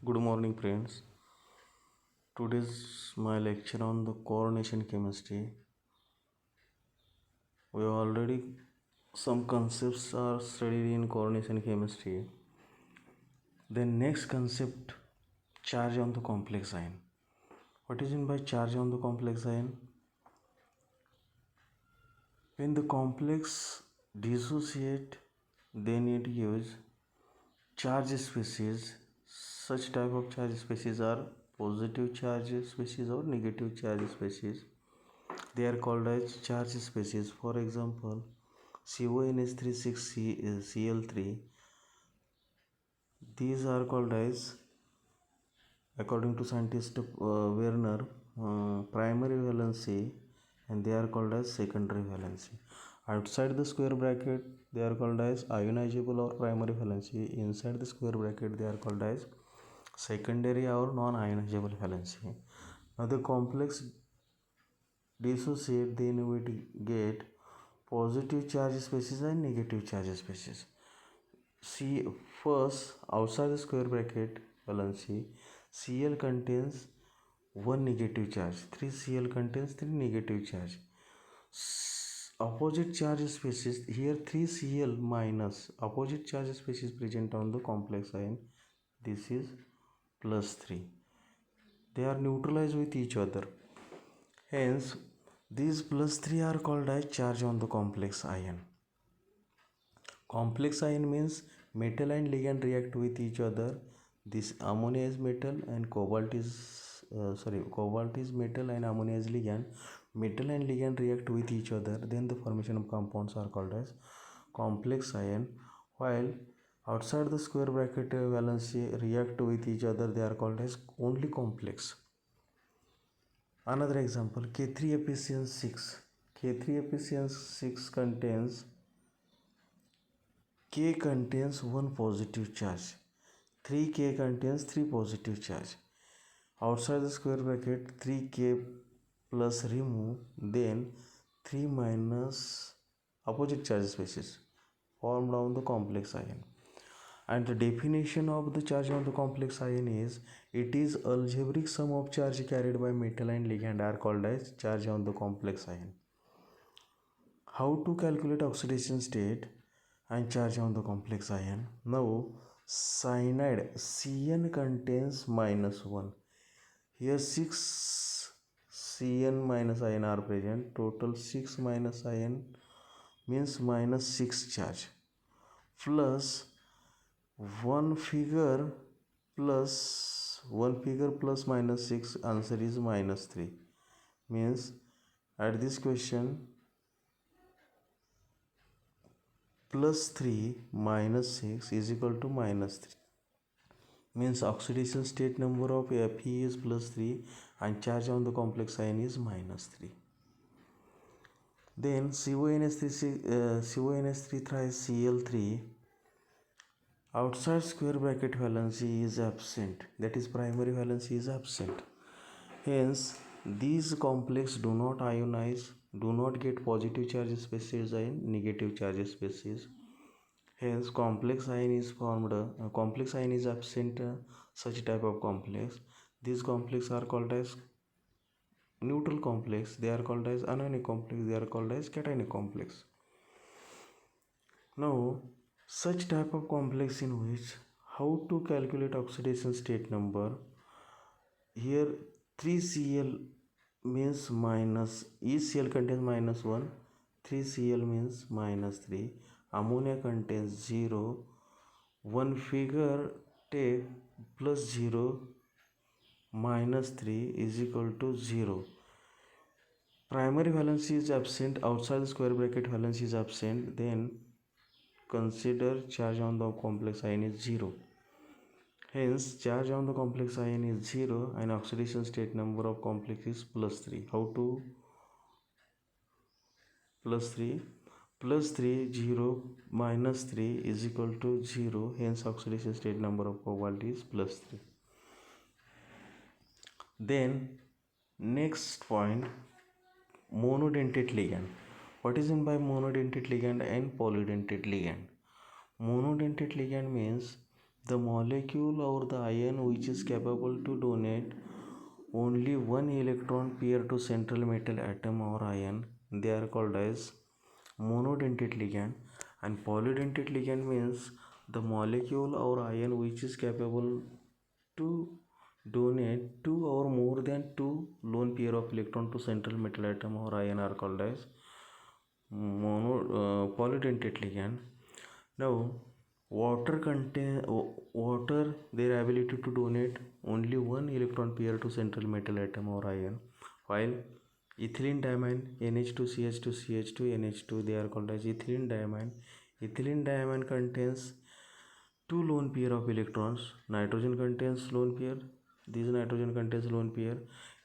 Good morning, friends. Today's my lecture on the coordination chemistry. We have already some concepts are studied in coordination chemistry. Then next concept, charge on the complex ion. What is meant by charge on the complex ion? When the complex dissociate, then it gives charge species. Such type of charge species are positive charge species or negative charge species. They are called as charge species. For example, CONH36Cl3. These are called as, according to scientist Werner, primary valency, and they are called as secondary valency. Outside the square bracket, they are called as ionizable or primary valency. Inside the square bracket, they are called as secondary or non-ionizable valency. Now the complex dissociate, then we get positive charge species and negative charge species. See, first, outside the square bracket valency, Cl contains one negative charge, 3Cl contains 3 negative charge. Opposite charge species, here 3Cl minus opposite charge species present on the complex ion. This is plus 3. They are neutralized with each other. Hence, these plus 3 are called as charge on the complex ion. Complex ion means metal and ligand react with each other. This ammonia is metal and cobalt is metal and ammonia is ligand. Metal and ligand react with each other, then the formation of compounds are called as complex ion. While outside the square bracket valency react with each other, they are called as only complex. Another example, K3FeCN6. K3FeCN6 contains K contains one positive charge. 3K contains 3 positive charge. Outside the square bracket, 3K plus remove, then 3 minus opposite charge species formed on the complex ion. And the definition of the charge on the complex ion is, it is algebraic sum of charge carried by metal and ligand are called as charge on the complex ion. How to calculate oxidation state and charge on the complex ion? Now, cyanide Cn contains minus 1. Here 6 Cn minus ion are present. Total 6 minus ion means minus 6 charge. Plus 1 figure plus minus 6, answer is minus 3. Means at this question, plus 3 minus 6 is equal to minus 3. Means oxidation state number of Fe is plus 3 and charge on the complex ion is minus 3. Then CONH3 thrice Cl3, outside square bracket valency is absent, that is primary valency is absent. Hence these complex do not ionize, do not get positive charge species and negative charge species. Hence complex ion is formed, complex ion is absent, such type of complex. These complex are called as neutral complex, they are called as anionic complex, they are called as cationic complex. Now such type of complex in which how to calculate oxidation state number, here 3Cl means minus, each Cl contains minus 1, 3Cl means minus 3, ammonia contains 0, one figure take plus 0 minus 3 is equal to 0. Primary valency is absent, outside the square bracket valency is absent, then consider charge on the complex ion is 0. Hence charge on the complex ion is 0 and oxidation state number of complex is plus 3. How to plus 3? Plus 3, 0 minus 3 is equal to 0. Hence oxidation state number of cobalt is plus 3. Then next point, monodentate ligand. What is meant by monodentate ligand and polydentate ligand? Monodentate ligand means the molecule or the ion which is capable to donate only one electron pair to central metal atom or ion, they are called as monodentate ligand. And polydentate ligand means the molecule or ion which is capable to donate two or more than two lone pair of electron to central metal atom or ion are called as polydentate ligand. Now water their ability to donate only one electron pair to central metal atom or ion, while ethylene diamine NH2CH2CH2 NH2 they are called as ethylene diamine. Ethylene diamine contains two lone pair of electrons. Nitrogen contains lone pair. This nitrogen contains lone pair.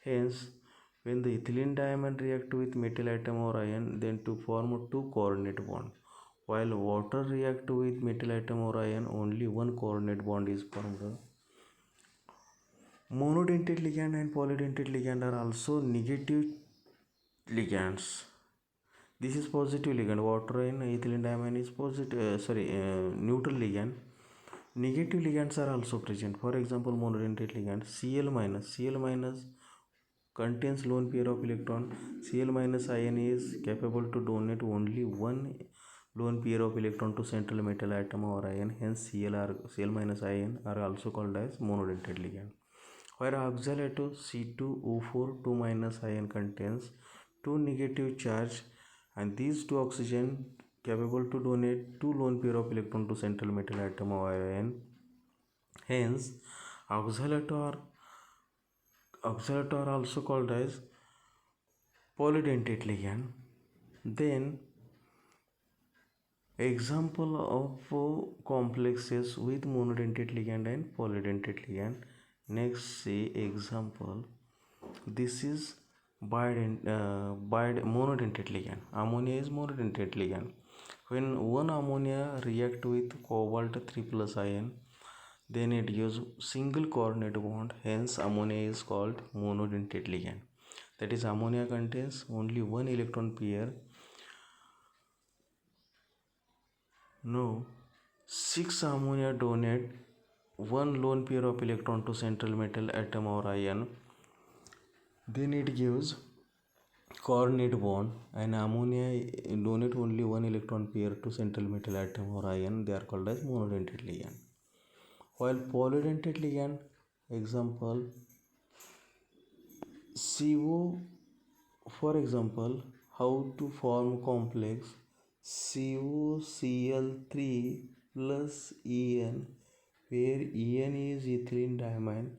Hence, when the ethylene diamine react with metal atom or ion, then to form two coordinate bond. While water react with metal atom or ion, only one coordinate bond is formed. Monodentate ligand and polydentate ligand are also negative ligands. This is positive ligand. Water and ethylene diamine is neutral ligand. Negative ligands are also present. For example, monodentate ligand Cl minus contains lone pair of electron. Cl minus ion is capable to donate only one lone pair of electron to central metal atom or ion. Hence, Cl minus ion are also called as monodentate ligand. Where oxalato C2O4 2 minus ion contains two negative charge, and these two oxygen capable to donate two lone pair of electron to central metal atom or ion. Hence, oxalato are also called as polydentate ligand. Then example of complexes with monodentate ligand and polydentate ligand. Next, see example. This is monodentate ligand. Ammonia is monodentate ligand. When one ammonia react with cobalt 3 plus ion, then it gives single coordinate bond. Hence, ammonia is called monodentate ligand. That is, ammonia contains only one electron pair. Now, 6 ammonia donate one lone pair of electron to central metal atom or ion. Then it gives coordinate bond, and ammonia donate only one electron pair to central metal atom or ion. They are called as monodentate ligand. While polydentate ligand, example CO. For example, how to form complex COCl3 plus En, where En is ethylene diamine.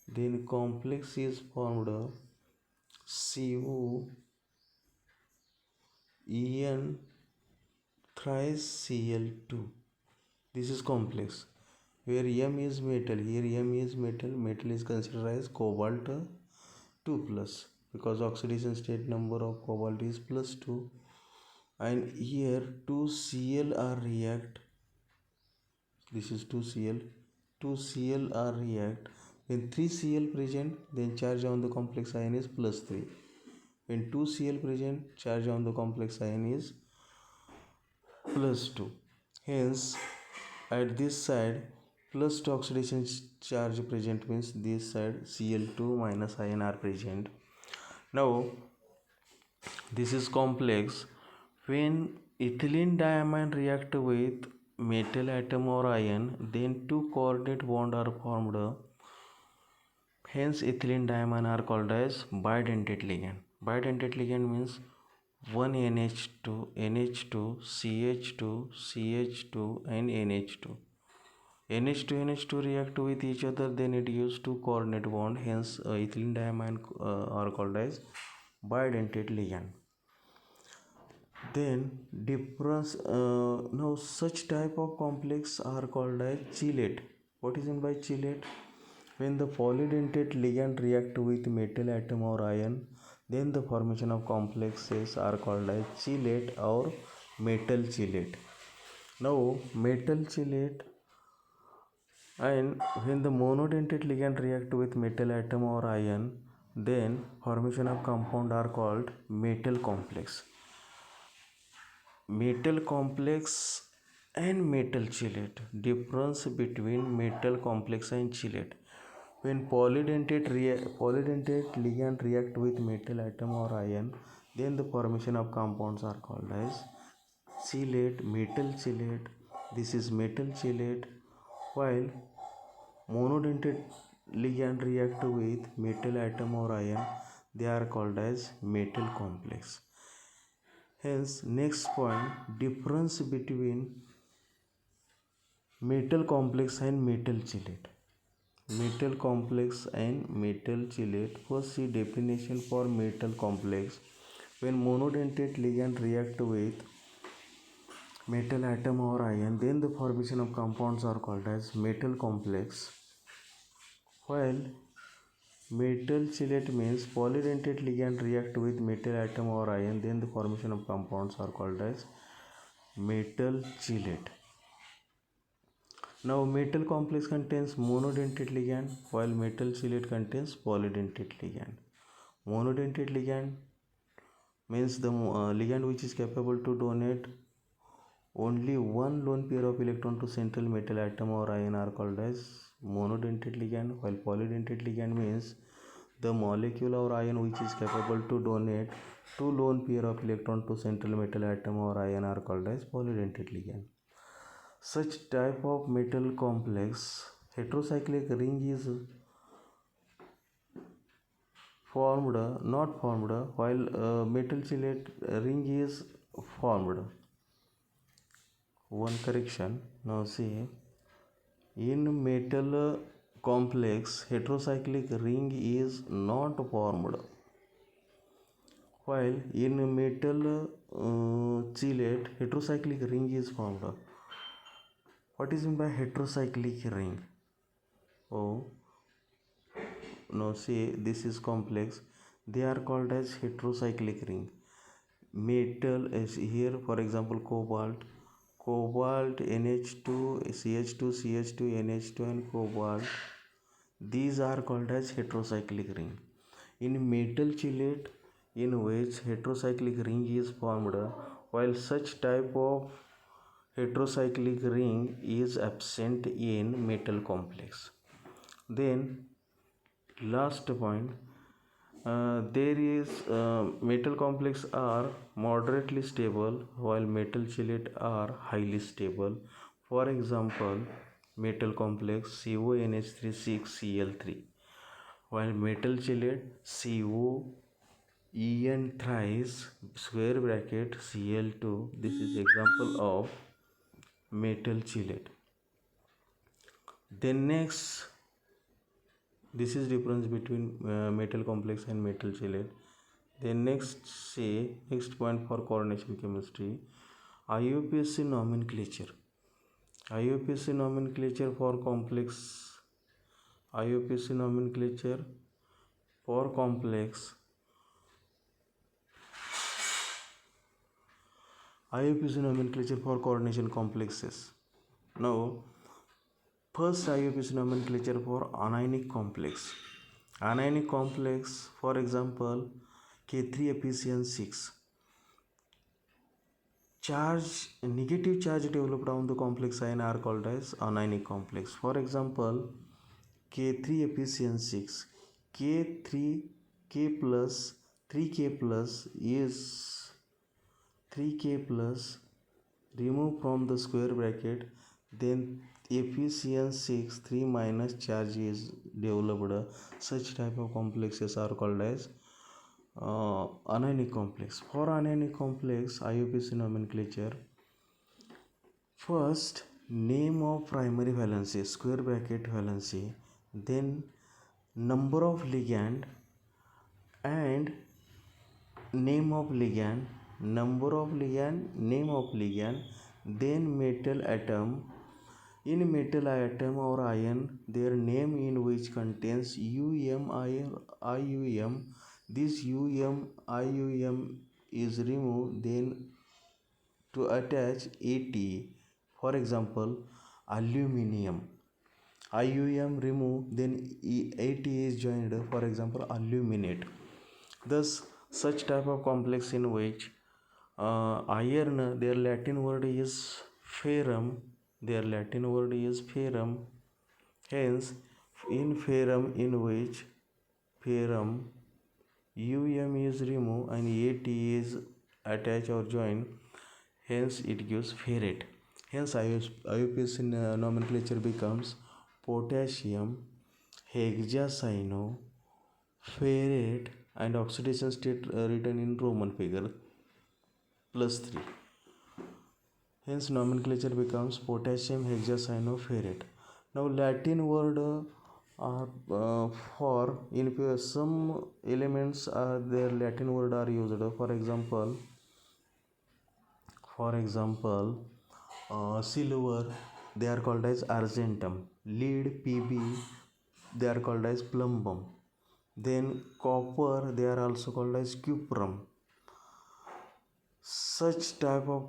Then complex is formed COEN thrice Cl2. This is complex. Where M is metal, here M is metal. Metal is considered as cobalt 2 plus, because oxidation state number of cobalt is +2, and here 2 Cl are react. This is 2 Cl. 2 Cl are react. When 3 Cl present, then charge on the complex ion is +3. When 2 Cl present, charge on the complex ion is +2. Hence, at this side, +2 oxidation charge present means this side Cl2 minus ion are present. Now, this is complex. When ethylene diamine react with metal atom or ion, then two coordinate bond are formed. Hence, ethylene diamine are called as bidentate ligand. Bidentate ligand means one NH2, CH2, CH2 and NH2. NH2 react with each other, then it gives two coordinate bond. Hence, ethylene diamine are called as bidentate ligand. Then difference. Now such type of complex are called as chelate. What is meant by chelate? When the polydentate ligand react with metal atom or ion, then the formation of complexes are called as chelate or metal chelate. Now metal chelate, and when the monodentate ligand react with metal atom or ion, then formation of compound are called metal complex. Metal complex and metal chelate. Difference between metal complex and chelate. When polydentate ligand react with metal atom or ion, then the formation of compounds are called as chelate, metal chelate. This is metal chelate. While monodentate ligand react with metal atom or ion, they are called as metal complex. Hence, next point, difference between metal complex and metal chelate. Metal complex and metal chelate. First, see definition for metal complex. When monodentate ligand react with metal atom or ion, then the formation of compounds are called as metal complex. While metal chelate means polydentate ligand react with metal atom or ion, then the formation of compounds are called as metal chelate. Now, metal complex contains monodentate ligand, while metal chelate contains polydentate ligand. Monodentate ligand means the ligand which is capable to donate only one lone pair of electron to central metal atom or ion are called as monodentate ligand, while polydentate ligand means the molecule or ion which is capable to donate two lone pair of electron to central metal atom or ion are called as polydentate ligand. Such type of metal complex heterocyclic ring is formed, not formed, while metal chelate ring is formed. One correction. Now see, in metal complex heterocyclic ring is not formed, while in metal chelate heterocyclic ring is formed. What is meant by heterocyclic ring? Oh, no, see, this is complex. They are called as heterocyclic ring. Metal is here, for example, cobalt, NH2, CH2, CH2, NH2, and cobalt. These are called as heterocyclic ring. In metal chelate, in which heterocyclic ring is formed, while such type of heterocyclic ring is absent in metal complex. Then last point, there is metal complex are moderately stable while metal chelate are highly stable. For example, metal complex CONH3 6Cl3, while metal chelate COEN thrice square bracket Cl2. This is example of metal chelate. Then next, this is difference between metal complex and metal chelate. Then next point for coordination chemistry, IUPAC nomenclature. IUPAC nomenclature for complex. IUPAC nomenclature for complex. IUPAC nomenclature for coordination complexes. Now, first IUPAC nomenclature for anionic complex. Anionic complex, for example, K3FeCN6. Negative charge developed on the complex ion are called as anionic complex. For example, K3FeCN6, K3K plus 3K plus is 3K plus, remove from the square bracket, then FeCN6 3 minus charge is developed. Such type of complexes are called as anionic complex. For anionic complex, IUPAC nomenclature. First, name of primary valency, square bracket valency, then number of ligand and name of ligand, number of ligand, name of ligand, then metal atom. In metal atom or ion, their name in which contains IUM. This IUM is removed, then to attach AT. For example, aluminium. IUM removed, then AT is joined. For example, aluminate. Thus, such type of complex in which iron, their Latin word is ferrum, their Latin word is ferrum. Hence, in ferrum, in which ferrum um is removed and at is attached or joined, hence it gives ferrate. Hence IUPAC nomenclature becomes potassium hexacyanoferrate and oxidation state written in Roman figure +3. Hence nomenclature becomes potassium hexacyanoferrate. Now Latin word are for in some elements their Latin word are used. For example, silver they are called as argentum. Lead Pb they are called as plumbum. Then copper they are also called as cuprum. Such type of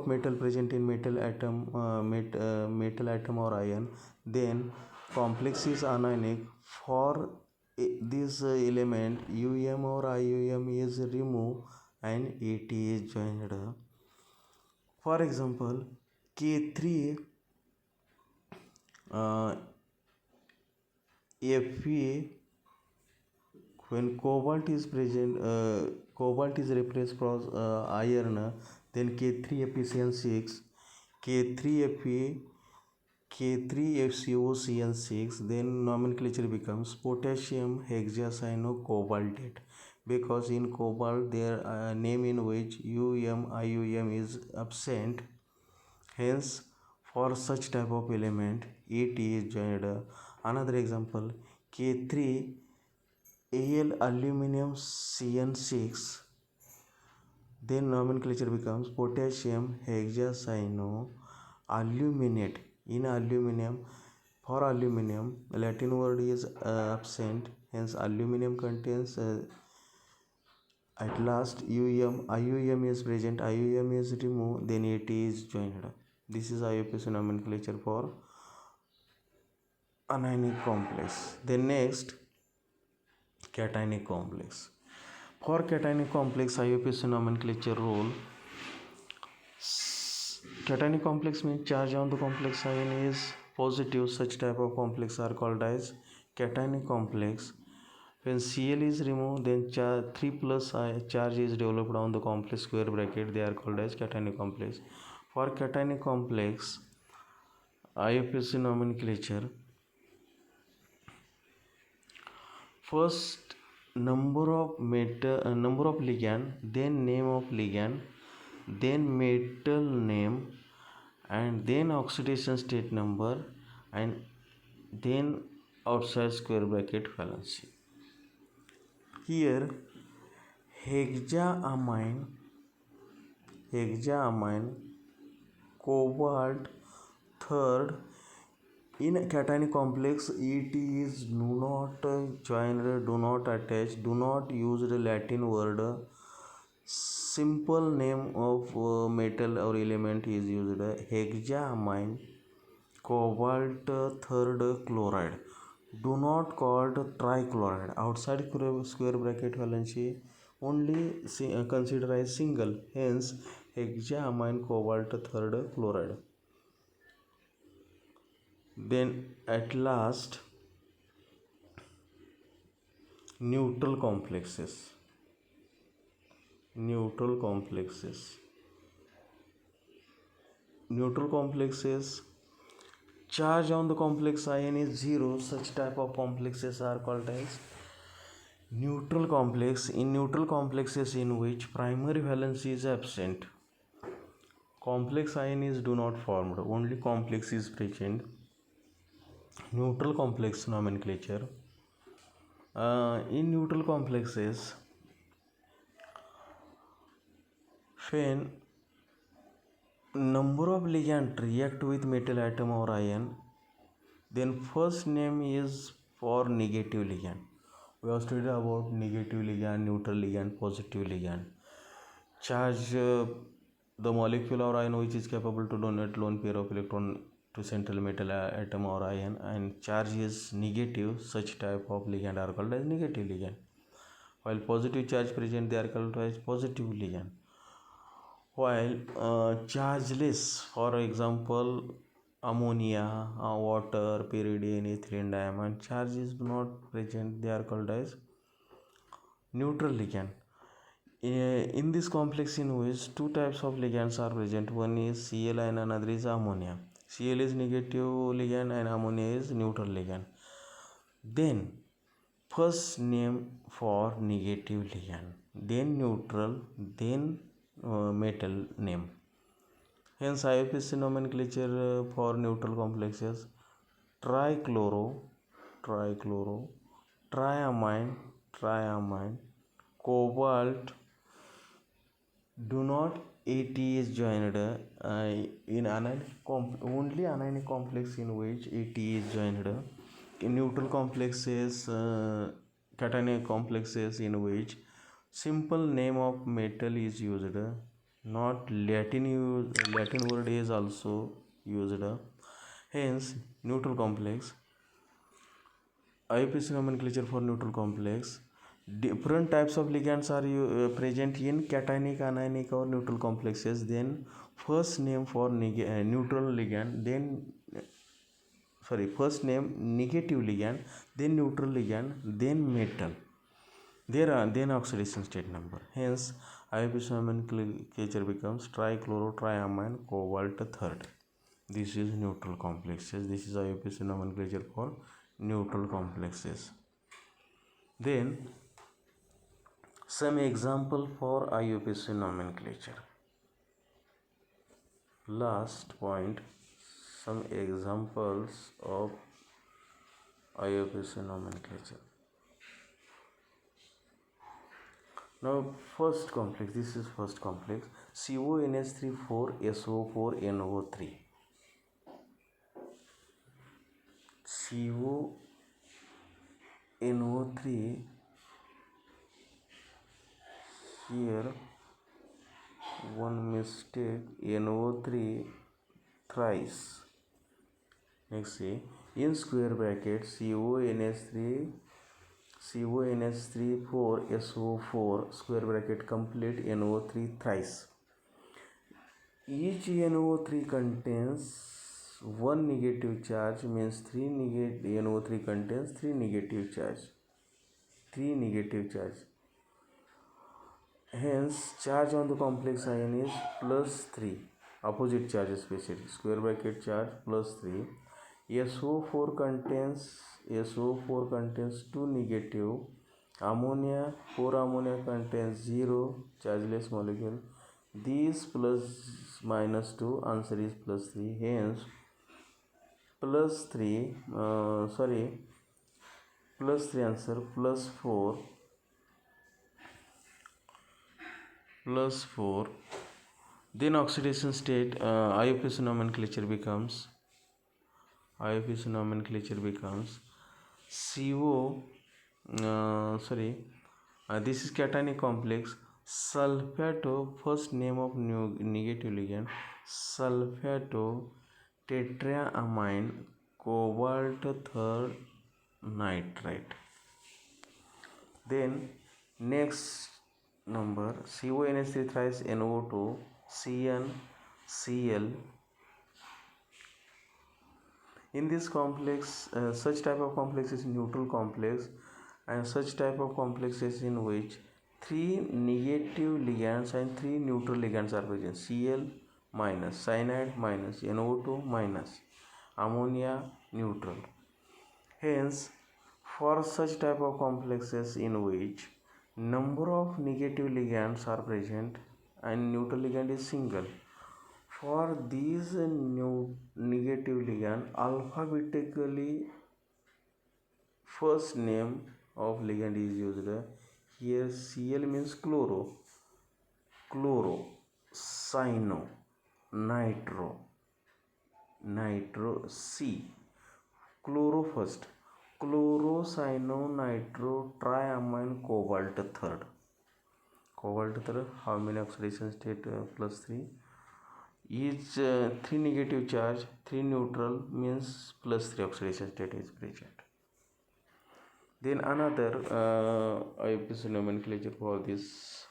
metal present in metal atom or ion, then complex is anionic. For this element or ium is removed and at is joined. For example, K3 Fe, when cobalt is present, cobalt is replaced for iron, then K3FeCN6, K3Fe, K3FCOCN6, then nomenclature becomes potassium hexacyanocobaltate, because in cobalt their name in which ium is absent. Hence, for such type of element, it is joined. Another example, K3 Al aluminum CN6, then nomenclature becomes potassium hexacyanoaluminate. In aluminum, for aluminum, Latin word is absent. Hence, aluminum contains at last ium is present, ium is removed, then it is joined. This is IUPAC nomenclature for anionic complex. Then next, cationic complex. For cationic complex, IUPAC nomenclature rule. Cationic complex means charge on the complex ion is positive. Such type of complex are called as cationic complex. When Cl is removed, then 3 plus charge is developed on the complex square bracket. They are called as cationic complex. For cationic complex, IUPAC nomenclature. First, number of ligand, then name of ligand, then metal name, and then oxidation state number, and then outside square bracket valency. Here hexaamine, cobalt third. In cationic complex, it is do not join, do not attach, do not use the Latin word. Simple name of metal or element is used, hexaamine cobalt third chloride. Do not call trichloride. Outside square bracket valency only consider as single. Hence hexaamine cobalt third chloride. Then at last, neutral complexes. Neutral complexes, charge on the complex ion is 0. Such type of complexes are called as neutral complex. In neutral complexes in which primary valency is absent, complex ion is do not formed, only complex is present. Neutral complex nomenclature. In neutral complexes, when number of ligand react with metal atom or ion, then first name is for negative ligand. We have studied about negative ligand, neutral ligand, positive ligand. Charge the molecule or ion which is capable to donate lone pair of electron to central metal atom or ion, and charge is negative. Such type of ligand are called as negative ligand. While positive charge present, they are called as positive ligand. while chargeless, for example ammonia, water, pyridine, ethylene diamine, charge is not present, they are called as neutral ligand. In this complex in which two types of ligands are present, one is Cl and another is ammonia. Cl is negative ligand and ammonia is neutral ligand. Then first name for negative ligand, then neutral, then metal name. Hence IUPAC nomenclature for neutral complexes: trichloro, triamine, cobalt. Do not AT is joined in only anionic complex in which AT is joined. In neutral complexes, cationic complexes in which simple name of metal is used, not Latin word is also used. Hence, neutral complex. IUPAC nomenclature for neutral complex. Different types of ligands are present in cationic, anionic or neutral complexes. Then first name for neutral ligand, first name negative ligand, then neutral ligand, then metal. There are then oxidation state number. Hence IUPAC nomenclature becomes trichloro, triamine, cobalt third. This is neutral complexes. This is IUPAC nomenclature for neutral complexes. Then some example for IUPAC nomenclature. Last point, some examples of IUPAC nomenclature. Now first complex, this is first complex, CONH3,4SO4NO3. CONO3, here one mistake, NO3 thrice. Next see, in square bracket CONH3,4SO4 square bracket complete NO3 thrice. Each NO3 contains one negative charge, means NO3 contains three negative charge. Hence charge on the complex ion is +3, opposite charge especially, square bracket charge +3. SO4 contains two negative. Ammonia, 4-ammonia contains 0 chargeless molecule. This plus minus 2, answer is +3. Hence +3 answer +4. Then oxidation state, IUPAC nomenclature becomes CO, this is cationic complex, sulfato, first name of negative ligand, sulfato tetraamine cobalt third nitrite. Then next number, CONH3 thrice NO2 CnCl. In this complex, such type of complex is neutral complex, and such type of complexes in which three negative ligands and three neutral ligands are present. Cl minus, cyanide minus, NO2 minus, ammonia neutral. Hence, for such type of complexes in which number of negative ligands are present and neutral ligand is single, for these new negative ligand, alphabetically first name of ligand is used. Here Cl means chloro, cyano, nitro, C. Chloro first, chloro, cyano, nitro, triamine, cobalt third. How many oxidation state? +3. Each 3 negative charge, 3 neutral, means +3 oxidation state is present. Then another IUPAC nomenclature for this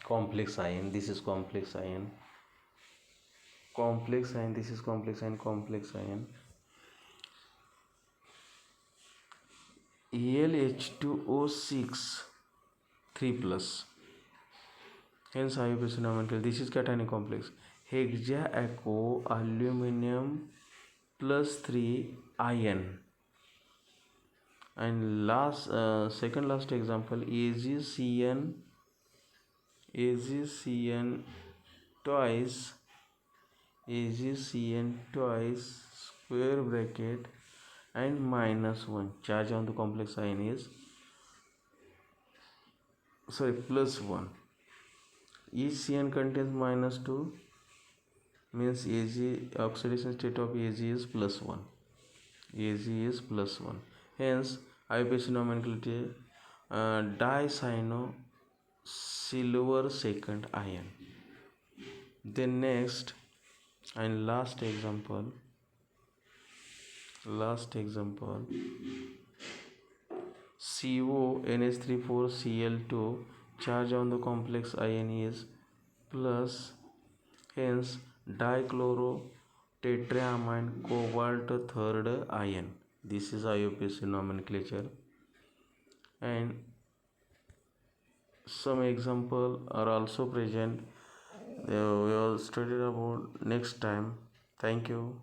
complex ion. This is complex ion. Complex ion. This is complex ion. Complex ion. AlH2O6 3 plus. Hence IUPAC nomenclature. This is cationic complex. Hexaco aluminum plus 3 ion. And second last example, AgCN twice square bracket and -1. Charge on the complex ion is +1. Each Cn contains -2, means Ag oxidation state of Ag is +1. Ag is +1. Hence IUPAC nomenclature dicyano silver second ion. Then next and last example CONH34Cl2, charge on the complex ion is plus, hence dichlorotetramine cobalt third ion. This is IUPAC nomenclature. And some example are also present. We will study about next time. Thank you.